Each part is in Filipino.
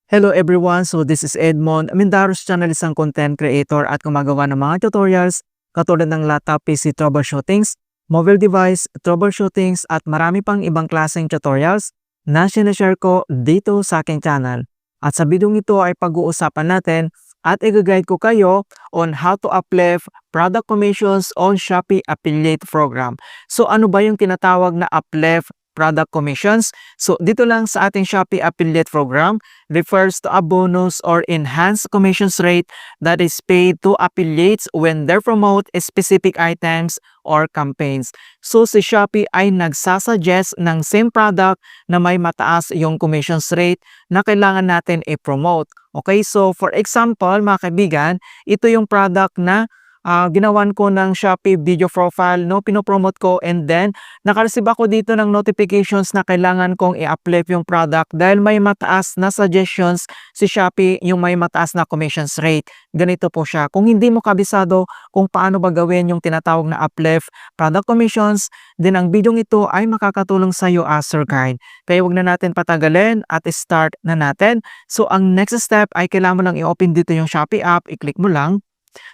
Hello everyone, so this is Edmond, Mindaros channel, isang content creator at gumagawa ng mga tutorials katulad ng laptop PC troubleshootings, mobile device troubleshootings at marami pang ibang klaseng tutorials na sinashare ko dito sa aking channel. At sa video ito ay pag-uusapan natin at i-guide ko kayo on how to apply product commissions on Shopee Affiliate Program. So ano ba yung tinatawag na apply product commissions? So dito lang sa ating Shopee Affiliate Program refers to a bonus or enhanced commissions rate that is paid to affiliates when they promote specific items or campaigns. So si Shopee ay nagsasuggest ng same product na may mataas yung commissions rate na kailangan natin i-promote. Okay, so for example mga kaibigan, ito yung product na ginawan ko ng Shopee video profile, no, pinopromote ko, and then nakareceive ako dito ng notifications na kailangan kong i-apply yung product dahil may mataas na suggestions si Shopee, yung may mataas na commissions rate. Ganito po siya. Kung hindi mo kabisado kung paano ba gawin yung tinatawag na uplift product commissions, then ang video ito ay makakatulong sa iyo as your guide. Kaya wag na natin patagalin at start na natin. So ang next step ay kailangan mo lang i-open dito yung Shopee app, i-click mo lang.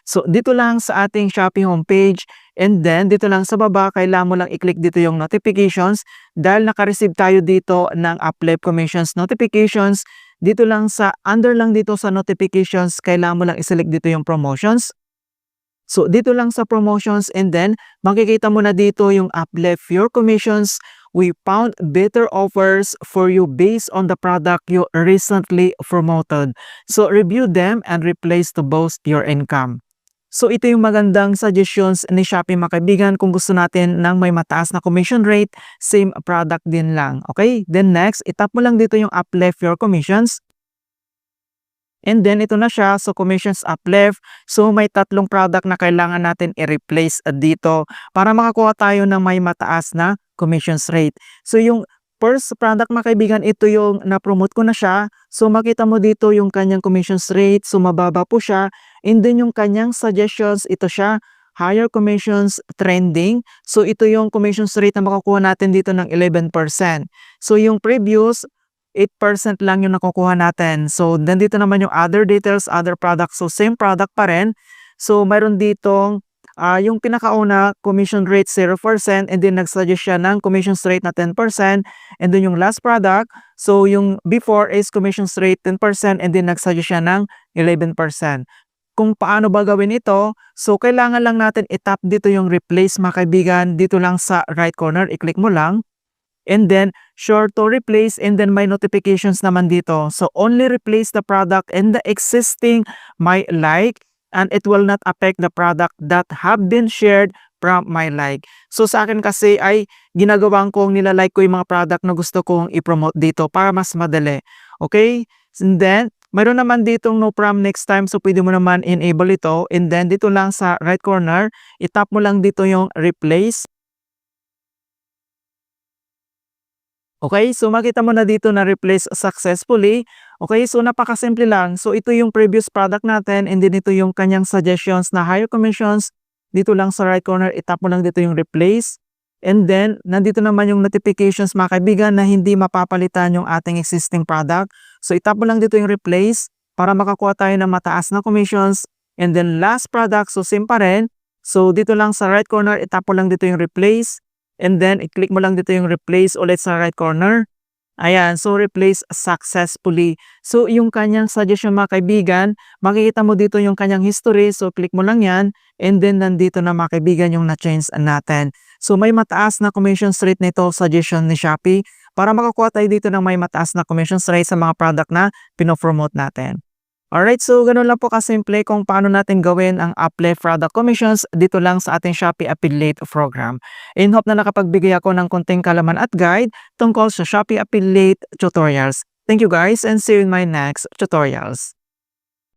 So, dito lang sa ating Shopee homepage, and then dito lang sa baba, kailangan mo lang i-click dito yung notifications dahil naka-receive tayo dito ng apply commissions notifications. Dito lang sa, under lang dito sa notifications, kailangan mo lang i-select dito yung promotions. So, dito lang sa promotions, and then makikita mo na dito yung apply your commissions. We found better offers for you based on the product you recently promoted. So, review them and replace to boost your income. So, ito yung magandang suggestions ni Shopee mga kaibigan kung gusto natin ng may mataas na commission rate, same product din lang. Okay? Then next, itap mo lang dito yung uplift your commissions. And then ito na siya, so commissions uplift. So may tatlong product na kailangan natin i-replace dito para makakuha tayo ng may mataas na commissions rate. So yung first product mga kaibigan, ito yung na-promote ko na siya. So makita mo dito yung kanyang commissions rate, so mababa po siya. And then yung kanyang suggestions, ito siya, higher commissions trending. So ito yung commissions rate na makukuha natin dito ng 11%. So yung previous 8% lang yung nakukuha natin. So, nandito naman yung other details, other products. So, same product pa rin. So, mayroon ditong yung pinakauna, commission rate 0%, and then nagsuggest siya ng commission rate na 10%. And then yung last product, so yung before is commission rate 10%, and then nagsuggest siya ng 11%. Kung paano ba gawin ito, so kailangan lang natin i-tap dito yung replace mga kaibigan. Dito lang sa right corner, i-click mo lang. And then, sure to replace, and then may notifications naman dito. So, only replace the product and the existing my like, and it will not affect the product that have been shared from my like. So, sa akin kasi ay ginagawang kong nilalike ko yung mga product na gusto kong i-promote dito para mas madali. Okay? And then, mayroon naman ditong no from next time, so pwede mo naman enable ito. And then, dito lang sa right corner, itap mo lang dito yung replace. Okay, so makita mo na dito na replace successfully. Okay, so napakasimple lang. So ito yung previous product natin, and then ito yung kanyang suggestions na higher commissions. Dito lang sa right corner, itap mo lang dito yung replace. And then, nandito naman yung notifications mga kaibigan na hindi mapapalitan yung ating existing product. So itap mo lang dito yung replace para makakuha tayo ng mataas na commissions. And then last product, so same pa rin. So dito lang sa right corner, itap mo lang dito yung replace. And then, i-click mo lang dito yung replace ulit sa right corner. Ayan, so replace successfully. So, yung kanyang suggestion mga kaibigan, makikita mo dito yung kanyang history. So, click mo lang yan. And then, nandito na mga kaibigan yung na-change natin. So, may mataas na commission rate nito suggestion ni Shopee para makakuha tayo dito ng may mataas na commission rate sa mga product na pinopromote natin. Alright, so ganun lang po kasimple kung paano natin gawin ang apply product commissions dito lang sa ating Shopee Affiliate Program. In hope na nakapagbigay ako ng konting kalaman at guide tungkol sa Shopee Affiliate tutorials. Thank you guys, and see you in my next tutorials.